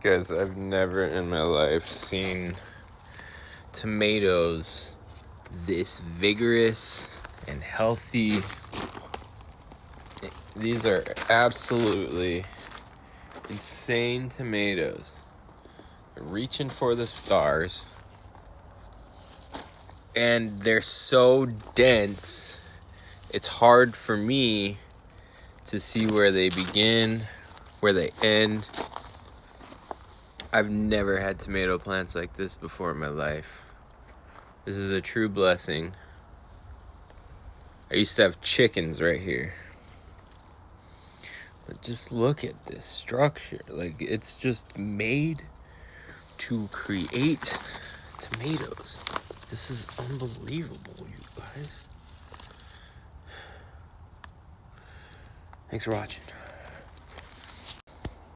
Guys, I've never in my life seen tomatoes this vigorous and healthy. These are absolutely insane tomatoes. They're reaching for the stars. And they're so dense, it's hard for me to see where they begin, where they end. I've never had tomato plants like this before in my life. This is a true blessing. I used to have chickens right here. But just look at this structure. Like, it's just made to create tomatoes. This is unbelievable, you guys. Thanks for watching.